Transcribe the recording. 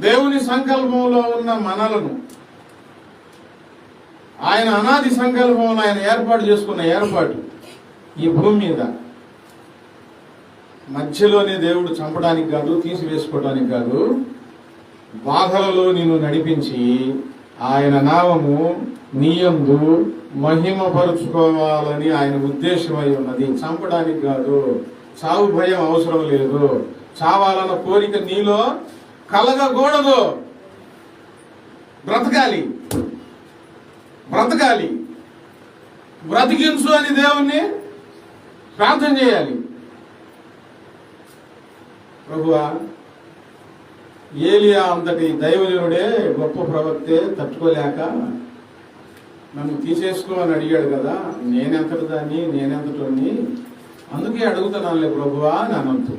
దేవుని సంకల్పంలో ఉన్న మనలను ఆయన అనాది సంకల్పంలో ఆయన ఏర్పాటు చేసుకున్న ఏర్పాటు ఈ భూమి మీద మధ్యలోనే దేవుడు చంపడానికి కాదు, తీసివేసుకోవడానికి కాదు, బాధలలో నిన్ను నడిపించి ఆయన నామము నీయందు మహిమపరుచుకోవాలని ఆయన ఉద్దేశమై ఉన్నది. చంపడానికి కాదు. చావు భయం అవసరం లేదు. చావాలన్న కోరిక నీలో కలగకూడదు. బ్రతకాలి, బ్రతకాలి, బ్రతికించు అని దేవుణ్ణి ప్రార్థన చేయాలి. ప్రభువా, ఏలియా అంతటి దైవజనుడే, గొప్ప ప్రవక్తే తట్టుకోలేక నన్ను తీసేసుకో అని అడిగాడు కదా. నేనెంతటి దాన్ని, నేనెంతటోని, అందుకే అడుగుతున్నానులే ప్రభువా అని అనొద్దు.